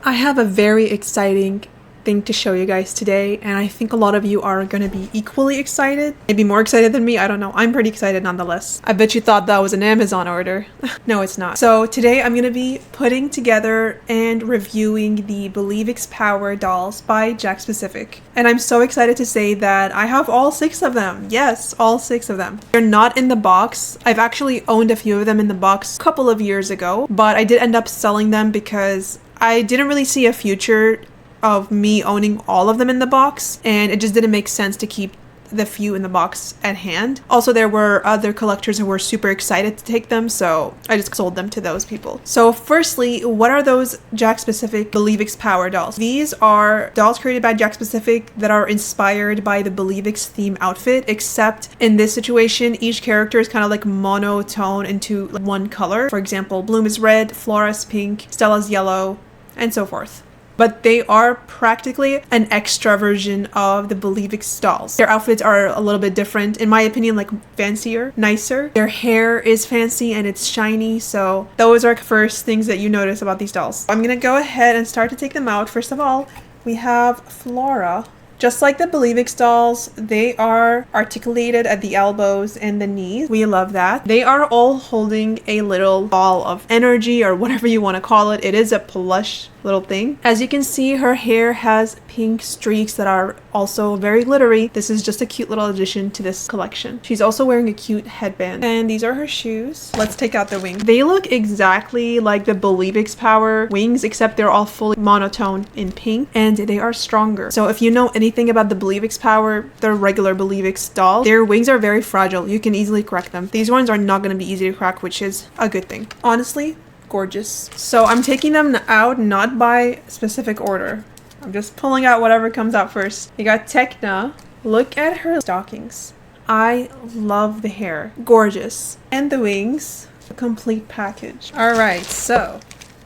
I have a very exciting thing to show you guys today, and I think a lot of you are going to be equally excited. Maybe more excited than me, I don't know. I'm pretty excited nonetheless. I bet you thought that was an Amazon order. No, it's not. So today I'm going to be putting together and reviewing the Believix Power dolls by Jakks. And I'm so excited to say that I have all 6 of them. Yes, all 6 of them. They're not in the box. I've actually owned a few of them in the box a couple of years ago, but I did end up selling them because I didn't really see a future of me owning all of them in the box, and it just didn't make sense to keep the few in the box at hand. Also, there were other collectors who were super excited to take them, so I just sold them to those people. So firstly, what are those Jakks Believix Power dolls? These are dolls created by Jakks that are inspired by the Believix theme outfit, except in this situation, each character is kind of like monotone into one color. For example, Bloom is red, Flora's pink, Stella's yellow, and so forth. But they are practically an extra version of the Believix dolls. Their outfits are a little bit different, in my opinion, like fancier, nicer. Their hair is fancy and it's shiny, so those are first things that you notice about these dolls. I'm gonna go ahead and start to take them out. First of all, we have Flora. Just like the Believix dolls, they are articulated at the elbows and the knees. We love that. They are all holding a little ball of energy, or whatever you want to call it. It is a plush little thing. As you can see, her hair has pink streaks that are also very glittery. This is just a cute little addition to this collection. She's also wearing a cute headband. And these are her shoes. Let's take out the wings. They look exactly like the Believix Power wings, except they're all fully monotone in pink, and they are stronger. So if you know anything about the Believix Power, the regular Believix doll, their wings are very fragile. You can easily crack them. These ones are not going to be easy to crack, which is a good thing. Honestly, gorgeous. So I'm taking them out not by specific order. I'm just pulling out whatever comes out first. You got Tekna. Look at her stockings. I love the hair. Gorgeous. And the wings. A complete package. Alright, so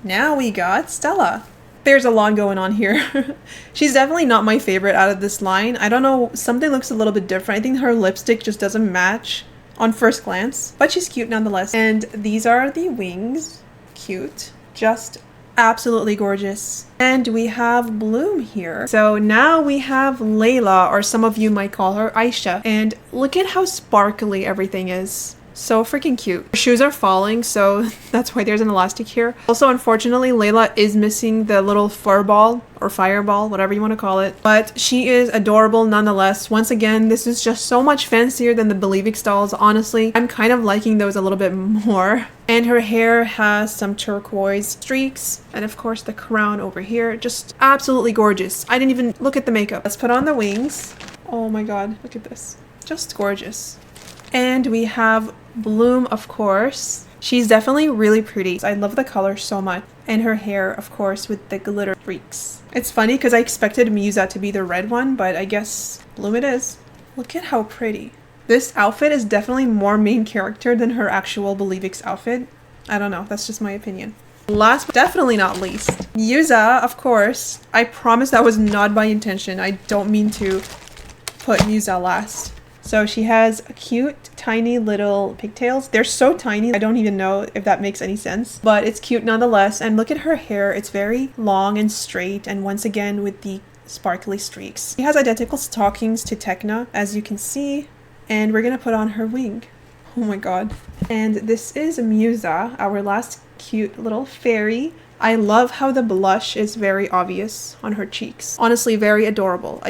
now we got Stella. There's a lot going on here. She's definitely not my favorite out of this line. I don't know, something looks a little bit different. I think her lipstick just doesn't match on first glance, but she's cute nonetheless. And these are the wings. Cute. Just absolutely gorgeous. And we have Bloom here. So now we have Layla, or some of you might call her Aisha. And look at how sparkly everything is. So freaking cute. Her shoes are falling, so that's why there's an elastic here. Also, unfortunately, Layla is missing the little fur ball or fireball, whatever you want to call it. But she is adorable nonetheless. Once again, this is just so much fancier than the Believix dolls. Honestly, I'm kind of liking those a little bit more. And her hair has some turquoise streaks. And of course, the crown over here. Just absolutely gorgeous. I didn't even look at the makeup. Let's put on the wings. Oh my god, look at this. Just gorgeous. And we have Bloom, of course. She's definitely really pretty. I love the color so much. And her hair, of course, with the glitter streaks. It's funny because I expected Musa to be the red one, but I guess Bloom it is. Look at how pretty. This outfit is definitely more main character than her actual Believix outfit. I don't know, that's just my opinion. Last but definitely not least, Musa, of course. I promise that was not by intention. I don't mean to put Musa last. So she has cute, tiny little pigtails. They're so tiny, I don't even know if that makes any sense. But it's cute nonetheless. And look at her hair. It's very long and straight. And once again, with the sparkly streaks. She has identical stockings to Tekna, as you can see. And we're going to put on her wing. Oh my god. And this is Musa, our last cute little fairy. I love how the blush is very obvious on her cheeks. Honestly, very adorable.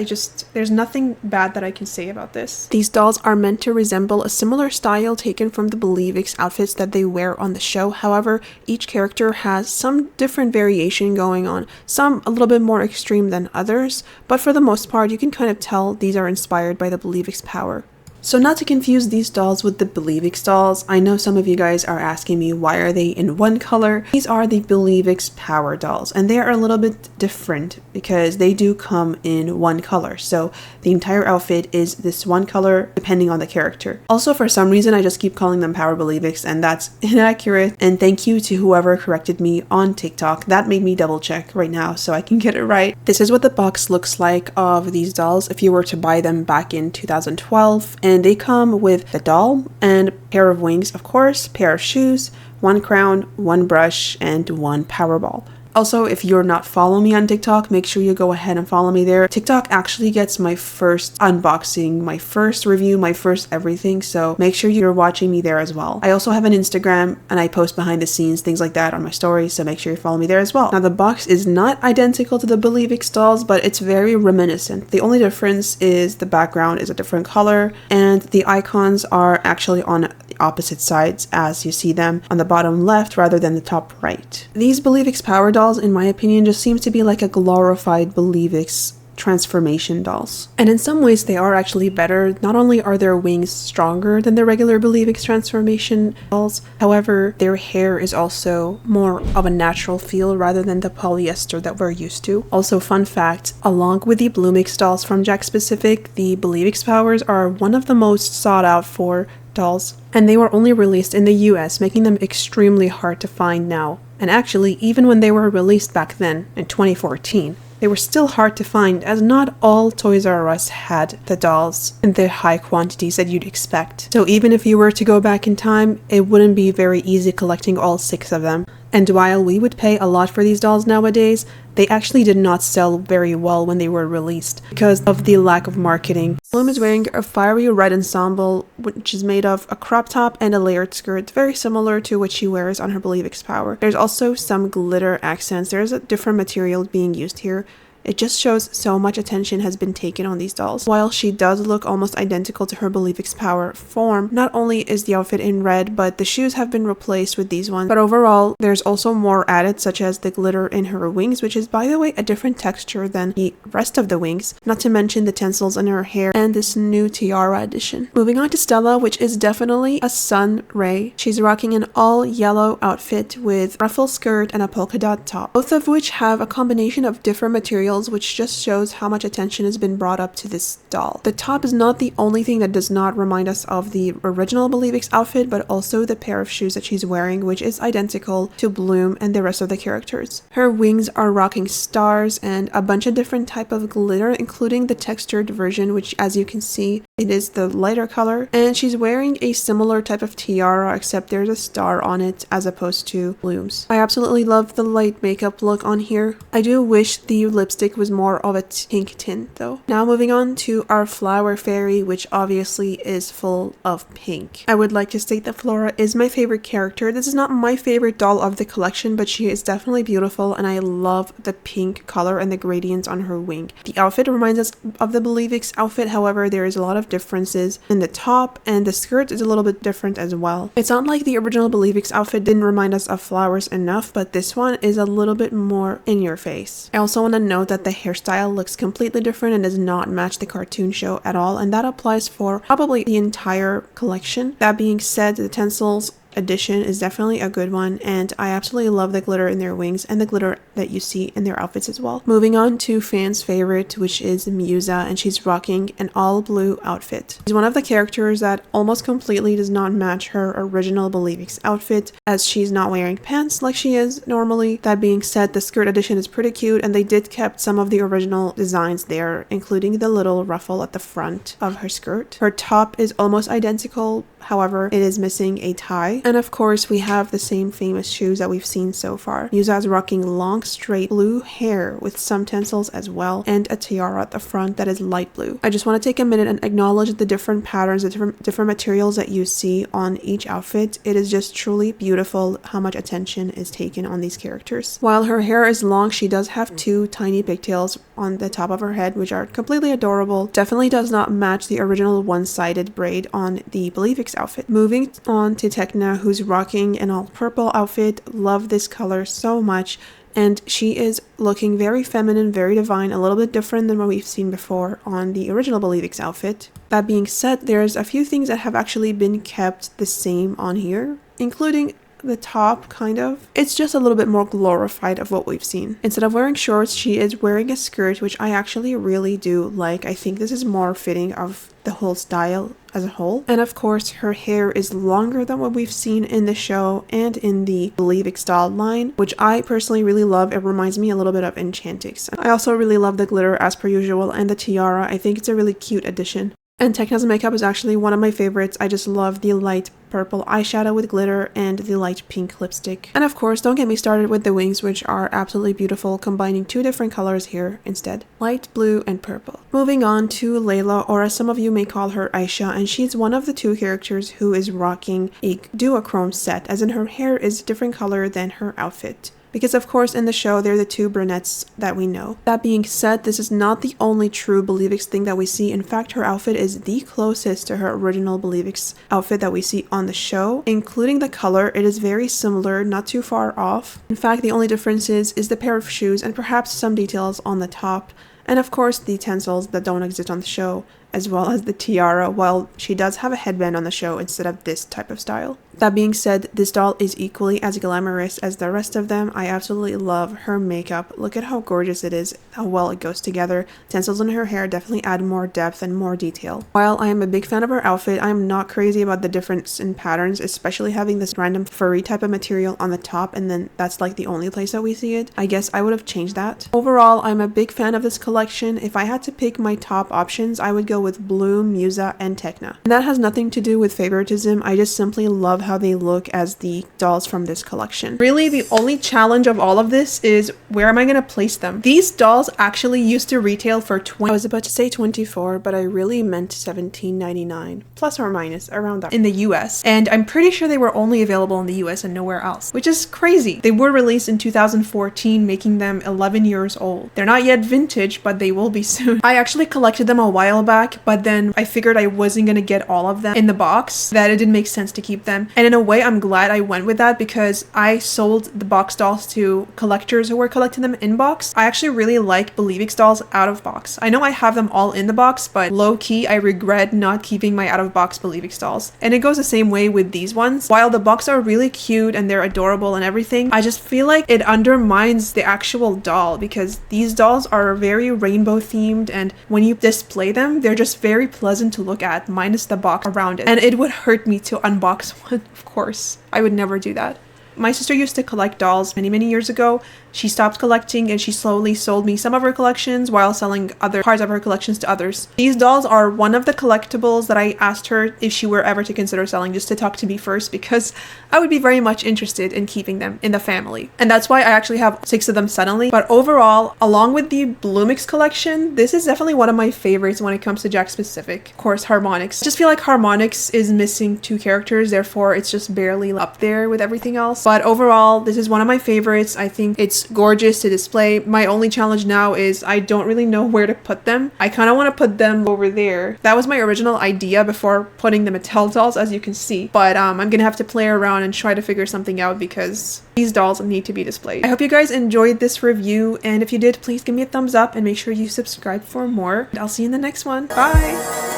There's nothing bad that I can say about this. These dolls are meant to resemble a similar style taken from the Believix outfits that they wear on the show. However, each character has some different variation going on. Some a little bit more extreme than others, but for the most part, you can kind of tell these are inspired by the Believix Power. So not to confuse these dolls with the Believix dolls, I know some of you guys are asking me why are they in one color. These are the Believix Power dolls, and they are a little bit different because they do come in one color. So the entire outfit is this one color depending on the character. Also, for some reason, I just keep calling them Power Believix, and that's inaccurate. And thank you to whoever corrected me on TikTok. That made me double check right now so I can get it right. This is what the box looks like of these dolls if you were to buy them back in 2012. And they come with the doll and a pair of wings, of course, pair of shoes, one crown, one brush, and one power ball. Also, if you're not following me on TikTok, make sure you go ahead and follow me there. TikTok actually gets my first unboxing, my first review, my first everything, so make sure you're watching me there as well. I also have an Instagram and I post behind the scenes, things like that on my stories, so make sure you follow me there as well. Now, the box is not identical to the Believix dolls, but it's very reminiscent. The only difference is the background is a different color and the icons are actually on the opposite sides as you see them on the bottom left rather than the top right. These Believix Power dolls, in my opinion, just seems to be like a glorified Believix transformation dolls. And in some ways they are actually better. Not only are their wings stronger than the regular Believix transformation dolls, however, their hair is also more of a natural feel rather than the polyester that we're used to. Also, fun fact, along with the Bluemix dolls from Jakks Specific, the Believix Powers are one of the most sought out for dolls, and they were only released in the US, making them extremely hard to find now. And actually, even when they were released back then, in 2014, they were still hard to find as not all Toys R Us had the dolls in the high quantities that you'd expect. So even if you were to go back in time, it wouldn't be very easy collecting all 6 of them. And while we would pay a lot for these dolls nowadays, they actually did not sell very well when they were released because of the lack of marketing. Bloom is wearing a fiery red ensemble, which is made of a crop top and a layered skirt, very similar to what she wears on her Believix Power. There's also some glitter accents. There's a different material being used here. It just shows so much attention has been taken on these dolls. While she does look almost identical to her Believix Power form, not only is the outfit in red, but the shoes have been replaced with these ones. But overall, there's also more added, such as the glitter in her wings, which is, by the way, a different texture than the rest of the wings, not to mention the tinsels in her hair and this new tiara addition. Moving on to Stella, which is definitely a sun ray. She's rocking an all yellow outfit with ruffle skirt and a polka dot top, both of which have a combination of different materials, which just shows how much attention has been brought up to this doll. The top is not the only thing that does not remind us of the original Believix outfit, but also the pair of shoes that she's wearing, which is identical to Bloom and the rest of the characters. Her wings are rocking stars and a bunch of different type of glitter, including the textured version, which, as you can see, it is the lighter color, and she's wearing a similar type of tiara, except there's a star on it as opposed to Bloom's. I absolutely love the light makeup look on here. I do wish the lipstick was more of a pink tint though. Now moving on to our flower fairy, which obviously is full of pink. I would like to state that Flora is my favorite character. This is not my favorite doll of the collection, but she is definitely beautiful and I love the pink color and the gradients on her wing. The outfit reminds us of the Believix outfit, however there is a lot of differences in the top and the skirt is a little bit different as well. It's not like the original Believix outfit didn't remind us of flowers enough, but this one is a little bit more in your face. I also want to note that the hairstyle looks completely different and does not match the cartoon show at all, and that applies for probably the entire collection. That being said, the tinsels edition is definitely a good one, and I absolutely love the glitter in their wings and the glitter that you see in their outfits as well. Moving on to fans' favorite, which is Musa, and she's rocking an all blue outfit. She's one of the characters that almost completely does not match her original Believix outfit, as she's not wearing pants like she is normally. That being said, the skirt edition is pretty cute, and they did kept some of the original designs there, including the little ruffle at the front of her skirt. Her top is almost identical, however it is missing a tie. And of course, we have the same famous shoes that we've seen so far. Musa is rocking long, straight blue hair with some tinsels as well, and a tiara at the front that is light blue. I just want to take a minute and acknowledge the different patterns, the different materials that you see on each outfit. It is just truly beautiful how much attention is taken on these characters. While her hair is long, she does have 2 tiny pigtails on the top of her head, which are completely adorable. Definitely does not match the original one-sided braid on the Believix outfit. Moving on to Tekna, who's rocking an all purple outfit. Love this color so much, and she is looking very feminine, very divine, a little bit different than what we've seen before on the original Believix outfit. That being said, there's a few things that have actually been kept the same on here, including the top, kind of. It's just a little bit more glorified of what we've seen. Instead of wearing shorts, she is wearing a skirt, which I actually really do like. I think this is more fitting of the whole style as a whole. And of course, her hair is longer than what we've seen in the show and in the Believix doll line, which I personally really love. It reminds me a little bit of Enchantix. I also really love the glitter as per usual and the tiara. I think it's a really cute addition. And Tekna's makeup is actually one of my favorites. I just love the light purple eyeshadow with glitter and the light pink lipstick. And of course, don't get me started with the Winx, which are absolutely beautiful, combining two different colors here instead, light blue and purple. Moving on to Layla, or as some of you may call her, Aisha, and she's one of the two characters who is rocking a duochrome set, as in her hair is a different color than her outfit. Because of course in the show they're the two brunettes that we know. That being said, this is not the only true Believix thing that we see. In fact, her outfit is the closest to her original Believix outfit that we see on the show. Including the color, it is very similar, not too far off. In fact, the only difference is the pair of shoes and perhaps some details on the top. And of course the utensils that don't exist on the show, as well as the tiara, while she does have a headband on the show instead of this type of style. That being said, this doll is equally as glamorous as the rest of them. I absolutely love her makeup. Look at how gorgeous it is, how well it goes together. Stencils in her hair definitely add more depth and more detail. While I am a big fan of her outfit, I am not crazy about the difference in patterns, especially having this random furry type of material on the top and then that's like the only place that we see it. I guess I would have changed that. Overall, I'm a big fan of this collection. If I had to pick my top options, I would go with Bloom, Musa, and Tekna. And that has nothing to do with favoritism. I just simply love how they look as the dolls from this collection. Really, the only challenge of all of this is where am I going to place them? These dolls actually used to retail for I was about to say 24, but I really meant $17.99 plus or minus around that in the US, and I'm pretty sure they were only available in the US and nowhere else, which is crazy. They were released in 2014, making them 11 years old. They're not yet vintage, but they will be soon. I actually collected them a while back, but then I figured I wasn't gonna get all of them in the box, that it didn't make sense to keep them. And in a way, I'm glad I went with that because I sold the box dolls to collectors who were collecting them in box. I actually really like Believix dolls out of box. I know I have them all in the box, but low-key, I regret not keeping my out-of-box Believix dolls. And it goes the same way with these ones. While the box are really cute and they're adorable and everything, I just feel like it undermines the actual doll because these dolls are very rainbow themed, and when you display them, they're just very pleasant to look at, minus the box around it. And it would hurt me to unbox one, of course. I would never do that. My sister used to collect dolls many years ago. She stopped collecting and she slowly sold me some of her collections while selling other parts of her collections to others. These dolls are one of the collectibles that I asked her if she were ever to consider selling, just to talk to me first, because I would be very much interested in keeping them in the family. And that's why I actually have 6 of them suddenly. But overall, along with the Bloomix collection, this is definitely one of my favorites when it comes to Jakks specific. Of course, Harmonix. I just feel like Harmonix is missing 2 characters, therefore it's just barely up there with everything else. But overall, this is one of my favorites. I think it's gorgeous to display. My only challenge now is I don't really know where to put them. I kind of want to put them over there. That was my original idea before putting the Mattel dolls, as you can see. But I'm gonna have to play around and try to figure something out because these dolls need to be displayed. I hope you guys enjoyed this review, and if you did, please give me a thumbs up and make sure you subscribe for more. I'll see you in the next one. Bye!